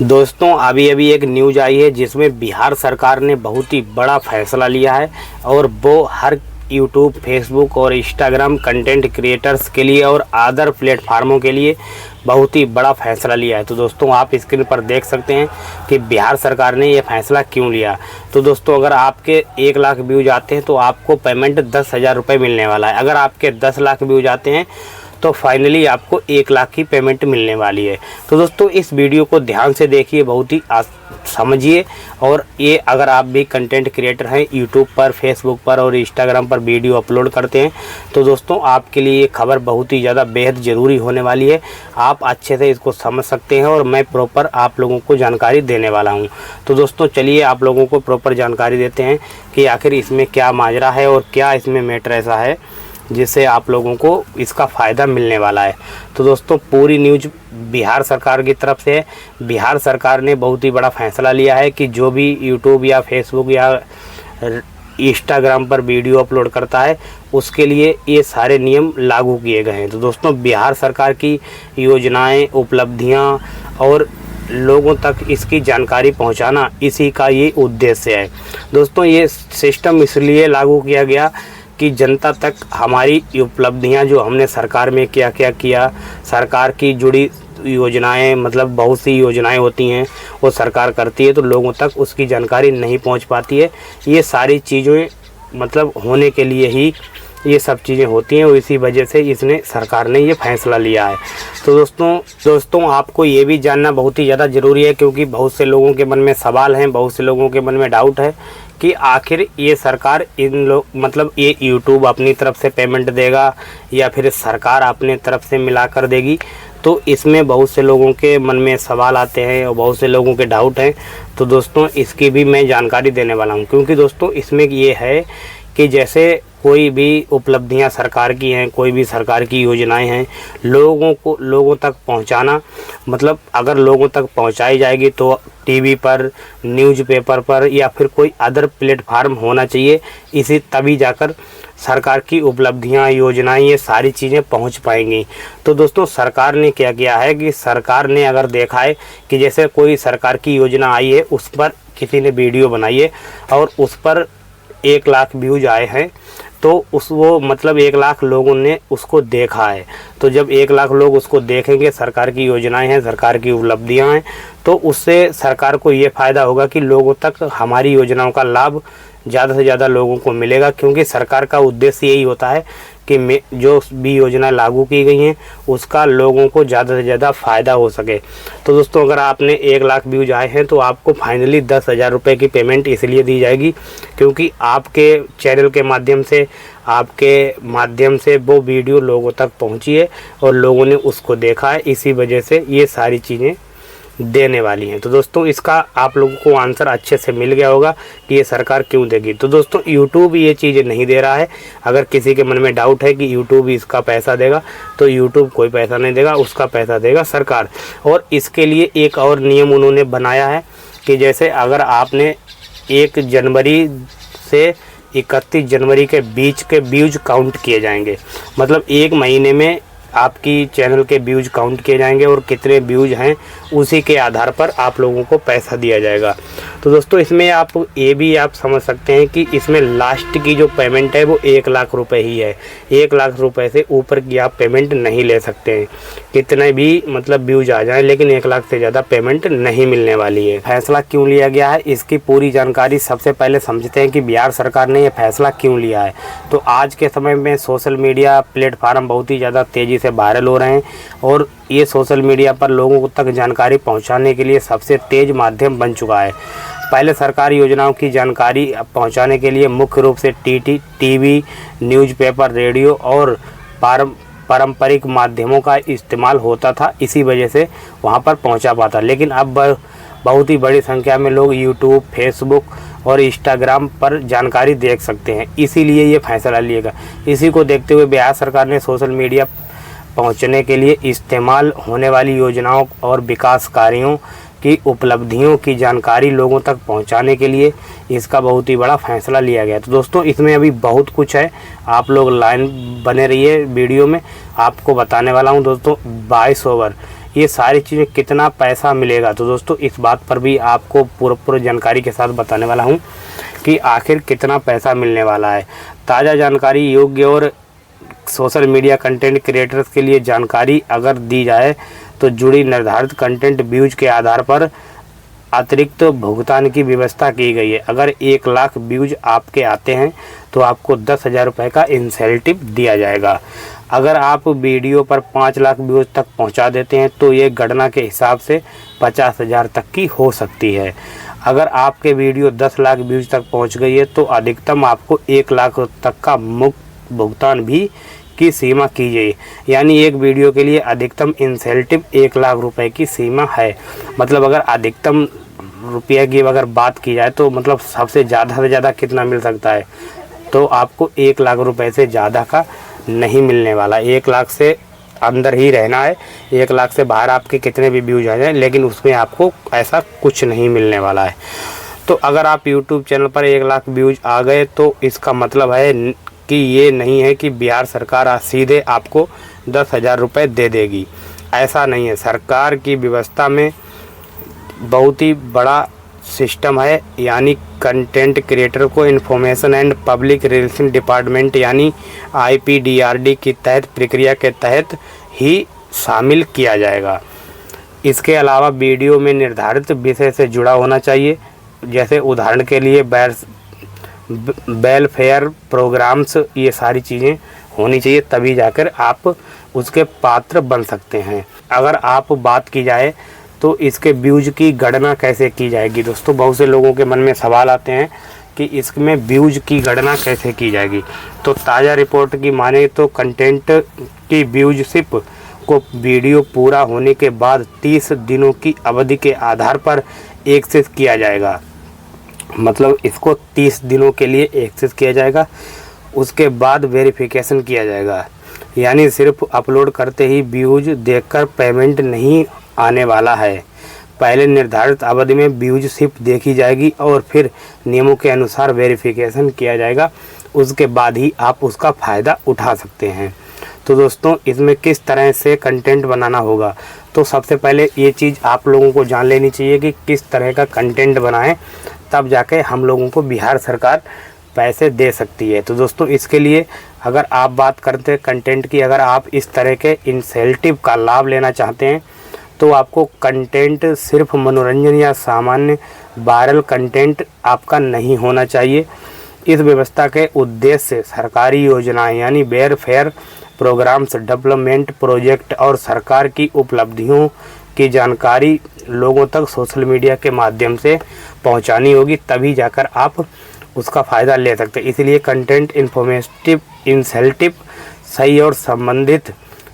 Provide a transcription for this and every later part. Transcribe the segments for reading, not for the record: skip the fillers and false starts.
दोस्तों अभी अभी एक न्यूज़ आई है जिसमें बिहार सरकार ने बहुत ही बड़ा फैसला लिया है और वो हर यूट्यूब, फेसबुक और इंस्टाग्राम कंटेंट क्रिएटर्स के लिए और अदर प्लेटफार्मों के लिए बहुत ही बड़ा फैसला लिया है। तो दोस्तों आप स्क्रीन पर देख सकते हैं कि बिहार सरकार ने ये फैसला क्यों लिया। तो दोस्तों अगर आपके 1 लाख व्यूज आते हैं तो आपको पेमेंट 10,000 रुपये मिलने वाला है। अगर आपके 10 लाख व्यूज आते हैं तो फाइनली आपको 1 लाख की पेमेंट मिलने वाली है। तो दोस्तों इस वीडियो को ध्यान से देखिए, बहुत ही समझिए। और ये अगर आप भी कंटेंट क्रिएटर हैं, यूट्यूब पर, फेसबुक पर और इंस्टाग्राम पर वीडियो अपलोड करते हैं तो दोस्तों आपके लिए ये खबर बहुत ही ज़्यादा बेहद ज़रूरी होने वाली है। आप अच्छे से इसको समझ सकते हैं और मैं प्रॉपर आप लोगों को जानकारी देने वाला हूँ। तो दोस्तों चलिए आप लोगों को प्रॉपर जानकारी देते हैं कि आखिर इसमें क्या माजरा है और क्या इसमें मैटर ऐसा है जिससे आप लोगों को इसका फ़ायदा मिलने वाला है। तो दोस्तों पूरी न्यूज़ बिहार सरकार की तरफ से है। बिहार सरकार ने बहुत ही बड़ा फैसला लिया है कि जो भी यूट्यूब या फेसबुक या इंस्टाग्राम पर वीडियो अपलोड करता है उसके लिए ये सारे नियम लागू किए गए हैं। तो दोस्तों बिहार सरकार की योजनाएं, उपलब्धियां और लोगों तक इसकी जानकारी पहुंचाना, इसी का ये उद्देश्य है। दोस्तों ये सिस्टम इसलिए लागू किया गया कि जनता तक हमारी उपलब्धियां, जो हमने सरकार में क्या क्या किया, सरकार की जुड़ी योजनाएं, मतलब बहुत सी योजनाएं होती हैं वो सरकार करती है तो लोगों तक उसकी जानकारी नहीं पहुंच पाती है। ये सारी चीज़ें मतलब होने के लिए ही ये सब चीज़ें होती हैं और इसी वजह से सरकार ने ये फैसला लिया है। तो दोस्तों आपको ये भी जानना बहुत ही ज़्यादा ज़रूरी है, क्योंकि बहुत से लोगों के मन में सवाल हैं, बहुत से लोगों के मन में डाउट है कि आखिर ये सरकार मतलब ये यूट्यूब अपनी तरफ से पेमेंट देगा या फिर सरकार अपने तरफ से मिलाकर देगी। तो इसमें बहुत से लोगों के मन में सवाल आते हैं और बहुत से लोगों के डाउट हैं। तो दोस्तों इसकी भी मैं जानकारी देने वाला हूँ, क्योंकि दोस्तों इसमें ये है कि जैसे कोई भी उपलब्धियां सरकार की हैं, कोई भी सरकार की योजनाएं हैं, लोगों तक पहुंचाना, मतलब अगर लोगों तक पहुंचाई जाएगी तो टीवी पर, न्यूज़पेपर पर या फिर कोई अदर प्लेटफार्म होना चाहिए। इसी तभी जाकर सरकार की उपलब्धियां, योजनाएं, ये सारी चीज़ें पहुंच पाएंगी। तो दोस्तों सरकार ने क्या किया है कि सरकार ने अगर देखा है कि जैसे कोई सरकार की योजना आई है, उस पर किसी ने वीडियो बनाई है और उस पर 1 लाख व्यूज आए हैं, तो वो मतलब 1 लाख लोगों ने उसको देखा है। तो जब 1 लाख लोग उसको देखेंगे, सरकार की योजनाएं हैं, सरकार की उपलब्धियां हैं, तो उससे सरकार को ये फ़ायदा होगा कि लोगों तक हमारी योजनाओं का लाभ ज़्यादा से ज़्यादा लोगों को मिलेगा। क्योंकि सरकार का उद्देश्य यही होता है कि जो भी योजना लागू की गई हैं उसका लोगों को ज़्यादा से ज़्यादा फ़ायदा हो सके। तो दोस्तों अगर आपने 1 लाख व्यूज आए हैं तो आपको फाइनली 10,000 रुपये की पेमेंट इसलिए दी जाएगी क्योंकि आपके चैनल के माध्यम से, आपके माध्यम से वो वीडियो लोगों तक पहुंची है और लोगों ने उसको देखा है। इसी वजह से ये सारी चीज़ें देने वाली हैं। तो दोस्तों इसका आप लोगों को आंसर अच्छे से मिल गया होगा कि ये सरकार क्यों देगी। तो दोस्तों यूट्यूब ये चीज़ें नहीं दे रहा है। अगर किसी के मन में डाउट है कि यूट्यूब इसका पैसा देगा, तो यूट्यूब कोई पैसा नहीं देगा, उसका पैसा देगा सरकार। और इसके लिए एक और नियम उन्होंने बनाया है कि जैसे अगर आपने 1 जनवरी से 31 जनवरी के बीच के व्यूज काउंट किए जाएंगे, मतलब 1 महीने में आपकी चैनल के व्यूज काउंट किए जाएंगे और कितने व्यूज हैं उसी के आधार पर आप लोगों को पैसा दिया जाएगा। तो दोस्तों इसमें आप ये भी आप समझ सकते हैं कि इसमें लास्ट की जो पेमेंट है वो 1 लाख रुपए ही है। 1 लाख रुपए से ऊपर की आप पेमेंट नहीं ले सकते हैं, कितने भी मतलब व्यूज आ जाएं, लेकिन 1 लाख से ज़्यादा पेमेंट नहीं मिलने वाली है। फैसला क्यों लिया गया है इसकी पूरी जानकारी सबसे पहले समझते हैं कि बिहार सरकार ने यह फैसला क्यों लिया है। तो आज के समय में सोशल मीडिया प्लेटफार्म बहुत ही ज़्यादा तेज़ी से वायरल हो रहे हैं और ये सोशल मीडिया पर लोगों तक जानकारी पहुंचाने के लिए सबसे तेज़ माध्यम बन चुका है। पहले सरकारी योजनाओं की जानकारी पहुंचाने के लिए मुख्य रूप से टीवी, न्यूज़पेपर, रेडियो और पारंपरिक माध्यमों का इस्तेमाल होता था। इसी वजह से वहां पर पहुंचा पाता, लेकिन अब बहुत ही बड़ी संख्या में लोग यूट्यूब, फेसबुक और इंस्टाग्राम पर जानकारी देख सकते हैं। इसीलिए ये फैसला लिएगा। इसी को देखते हुए बिहार सरकार ने सोशल मीडिया पहुंचने के लिए इस्तेमाल होने वाली योजनाओं और विकास कार्यों की उपलब्धियों की जानकारी लोगों तक पहुंचाने के लिए इसका बहुत ही बड़ा फैसला लिया गया। तो दोस्तों इसमें अभी बहुत कुछ है, आप लोग लाइन बने रहिए, वीडियो में आपको बताने वाला हूं। दोस्तों 22 ओवर ये सारी चीज़ें कितना पैसा मिलेगा। तो दोस्तों इस बात पर भी आपको पूरी जानकारी के साथ बताने वाला हूँ कि आखिर कितना पैसा मिलने वाला है। ताज़ा जानकारी योग्य और सोशल मीडिया कंटेंट क्रिएटर्स के लिए जानकारी अगर दी जाए तो जुड़ी निर्धारित कंटेंट व्यूज के आधार पर अतिरिक्त भुगतान की व्यवस्था की गई है। अगर 1 लाख व्यूज आपके आते हैं तो आपको 10,000 रुपये का इंसेंटिव दिया जाएगा। अगर आप वीडियो पर 5 लाख व्यूज तक पहुंचा देते हैं तो ये गणना के हिसाब से 50,000 तक की हो सकती है। अगर आपके वीडियो 10 लाख व्यूज तक पहुंच गई है तो अधिकतम आपको 1 लाख तक का मुफ्त भुगतान भी की सीमा की गई। यानी एक वीडियो के लिए अधिकतम इंसेंटिव 1 लाख रुपए की सीमा है। मतलब अगर अधिकतम रुपये की अगर बात की जाए तो मतलब सबसे ज़्यादा से ज़्यादा कितना मिल सकता है, तो आपको 1 लाख रुपए से ज़्यादा का नहीं मिलने वाला। 1 लाख से अंदर ही रहना है। 1 लाख से बाहर आपके कितने भी व्यूज आ जाएँ लेकिन उसमें आपको ऐसा कुछ नहीं मिलने वाला है। तो अगर आप यूट्यूब चैनल पर 1 लाख व्यूज आ गए तो इसका मतलब है कि ये नहीं है कि बिहार सरकार आज सीधे आपको 10,000 रुपये दे देगी। ऐसा नहीं है। सरकार की व्यवस्था में बहुत ही बड़ा सिस्टम है। यानी कंटेंट क्रिएटर को information and public relation department यानी IPDRD की तहत प्रक्रिया के तहत ही शामिल किया जाएगा। इसके अलावा वीडियो में निर्धारित विषय से जुड़ा होना चाहिए। जैसे उदाहरण के लिए वेलफेयर प्रोग्राम्स, ये सारी चीज़ें होनी चाहिए, तभी जाकर आप उसके पात्र बन सकते हैं। अगर आप बात की जाए तो इसके व्यूज की गणना कैसे की जाएगी। दोस्तों बहुत से लोगों के मन में सवाल आते हैं कि इसमें व्यूज की गणना कैसे की जाएगी। तो ताज़ा रिपोर्ट की माने तो कंटेंट की व्यूजशिप को वीडियो पूरा होने के बाद 30 दिनों की अवधि के आधार पर एक्सेस किया जाएगा। मतलब इसको 30 दिनों के लिए एक्सेस किया जाएगा। उसके बाद वेरिफिकेशन किया जाएगा। यानी सिर्फ अपलोड करते ही व्यूज देखकर पेमेंट नहीं आने वाला है। पहले निर्धारित अवधि में व्यूजशिप देखी जाएगी और फिर नियमों के अनुसार वेरिफिकेशन किया जाएगा। उसके बाद ही आप उसका फ़ायदा उठा सकते हैं। तो दोस्तों इसमें किस तरह से कंटेंट बनाना होगा, तो सबसे पहले ये चीज़ आप लोगों को जान लेनी चाहिए कि किस तरह का कंटेंट बनाएं, तब जाके हम लोगों को बिहार सरकार पैसे दे सकती है। तो दोस्तों इसके लिए अगर आप बात करते हैं कंटेंट की, अगर आप इस तरह के इंसेंटिव का लाभ लेना चाहते हैं तो आपको कंटेंट सिर्फ मनोरंजन या सामान्य वायरल कंटेंट आपका नहीं होना चाहिए। इस व्यवस्था के उद्देश्य सरकारी योजनाएं यानी वेलफेयर प्रोग्राम्स, डेवलपमेंट प्रोजेक्ट और सरकार की उपलब्धियों की जानकारी लोगों तक सोशल मीडिया के माध्यम से पहुंचानी होगी, तभी जाकर आप उसका फ़ायदा ले सकते हैं। इसलिए कंटेंट इन्फॉर्मेटिव इंसेंटिव सही और संबंधित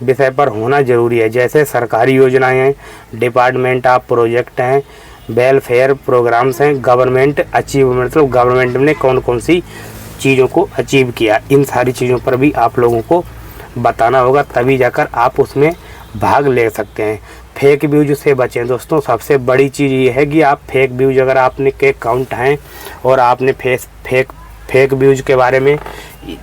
विषय पर होना ज़रूरी है। जैसे सरकारी योजनाएं हैं, डिपार्टमेंट ऑफ प्रोजेक्ट हैं, वेलफेयर प्रोग्राम्स हैं, गवर्नमेंट अचीवमेंट, मतलब गवर्नमेंट ने कौन कौन सी चीज़ों को अचीव किया, इन सारी चीज़ों पर भी आप लोगों को बताना होगा, तभी जाकर आप उसमें भाग ले सकते हैं। फेक व्यूज से बचें दोस्तों। सबसे बड़ी चीज़ ये है कि आप फेक व्यूज, अगर आपने के अकाउंट हैं और आपने फेक व्यूज के बारे में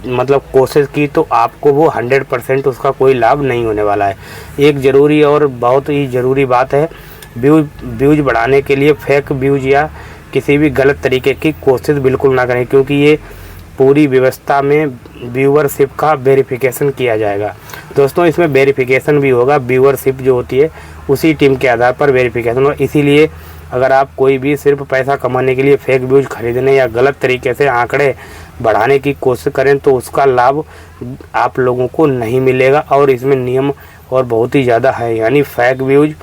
मतलब कोशिश की तो आपको वो 100% उसका कोई लाभ नहीं होने वाला है। एक ज़रूरी और बहुत ही ज़रूरी बात है, व्यूज बढ़ाने के लिए फेक व्यूज या किसी भी गलत तरीके की कोशिश बिल्कुल ना करें, क्योंकि ये पूरी व्यवस्था में व्यूअरशिप का वेरिफिकेशन किया जाएगा। दोस्तों इसमें वेरिफिकेशन भी होगा, व्यूअरशिप जो होती है उसी टीम के आधार पर वेरिफिकेशन होगा। इसीलिए अगर आप कोई भी सिर्फ पैसा कमाने के लिए फेक व्यूज खरीदने या गलत तरीके से आंकड़े बढ़ाने की कोशिश करें तो उसका लाभ आप लोगों को नहीं मिलेगा। और इसमें नियम और बहुत ही ज़्यादा है, यानी फेक व्यूज,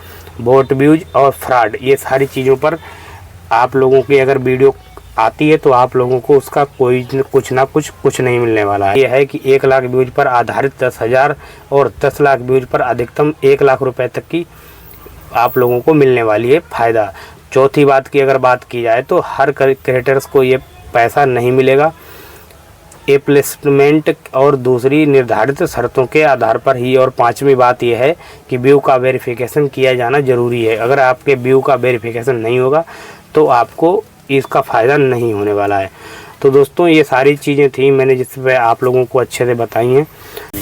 बोट व्यूज और फ्रॉड, ये सारी चीज़ों पर आप लोगों की अगर वीडियो आती है तो आप लोगों को उसका कुछ नहीं मिलने वाला है। ये है कि 1 लाख व्यूज पर आधारित 10,000 और 10 लाख व्यूज पर अधिकतम 1 लाख रुपए तक की आप लोगों को मिलने वाली है फ़ायदा। चौथी बात की अगर बात की जाए तो हर क्रिएटर्स को ये पैसा नहीं मिलेगा। ए प्लेसमेंट और दूसरी निर्धारित शर्तों के आधार पर ही। और पांचवी बात यह है कि व्यू का वेरिफिकेशन किया जाना ज़रूरी है। अगर आपके व्यू का वेरिफिकेशन नहीं होगा तो आपको इसका फ़ायदा नहीं होने वाला है। तो दोस्तों ये सारी चीज़ें थी मैंने जिस पे आप लोगों को अच्छे से बताई हैं।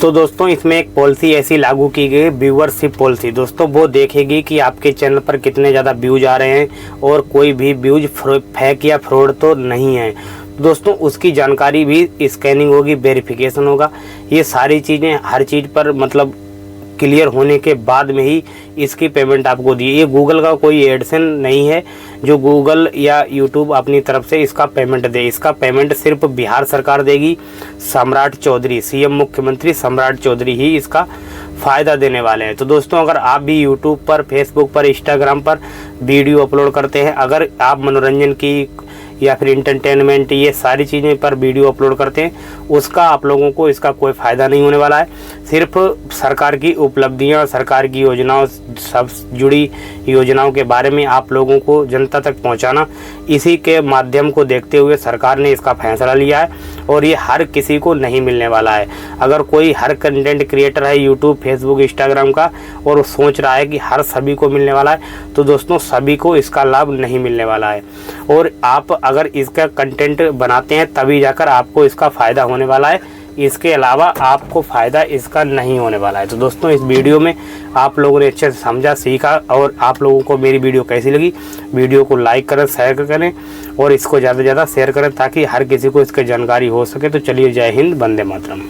तो दोस्तों इसमें एक पॉलिसी ऐसी लागू की गई, व्यूअरशिप पॉलिसी। दोस्तों वो देखेगी कि आपके चैनल पर कितने ज़्यादा व्यूज आ रहे हैं और कोई भी व्यूज फेक या फ्रॉड तो नहीं है। दोस्तों उसकी जानकारी भी स्कैनिंग होगी, वेरिफिकेशन होगा। ये सारी चीज़ें हर चीज़ पर मतलब क्लियर होने के बाद में ही इसकी पेमेंट आपको दी। ये गूगल का कोई एडसेंस नहीं है जो गूगल या यूट्यूब अपनी तरफ से इसका पेमेंट दे। इसका पेमेंट सिर्फ बिहार सरकार देगी। सम्राट चौधरी, सीएम मुख्यमंत्री सम्राट चौधरी ही इसका फ़ायदा देने वाले हैं। तो दोस्तों अगर आप भी यूट्यूब पर, फेसबुक पर, इंस्टाग्राम पर वीडियो अपलोड करते हैं, अगर आप मनोरंजन की या फिर इंटरटेनमेंट ये सारी चीज़ें पर वीडियो अपलोड करते हैं, उसका आप लोगों को इसका कोई फ़ायदा नहीं होने वाला है। सिर्फ सरकार की उपलब्धियां, सरकार की योजनाओं, सब जुड़ी योजनाओं के बारे में आप लोगों को जनता तक पहुंचाना, इसी के माध्यम को देखते हुए सरकार ने इसका फैसला लिया है और ये हर किसी को नहीं मिलने वाला है। अगर कोई हर कंटेंट क्रिएटर है यूट्यूब, फेसबुक, इंस्टाग्राम का और वो सोच रहा है कि हर सभी को मिलने वाला है, तो दोस्तों सभी को इसका लाभ नहीं मिलने वाला है। और आप अगर इसका कंटेंट बनाते हैं तभी जाकर आपको इसका फ़ायदा होने वाला है, इसके अलावा आपको फ़ायदा इसका नहीं होने वाला है। तो दोस्तों इस वीडियो में आप लोगों ने अच्छे से समझा, सीखा, और आप लोगों को मेरी वीडियो कैसी लगी, वीडियो को लाइक करें, शेयर करें और इसको ज़्यादा से ज़्यादा शेयर करें ताकि हर किसी को इसकी जानकारी हो सके। तो चलिए, जय हिंद, वंदे मातरम।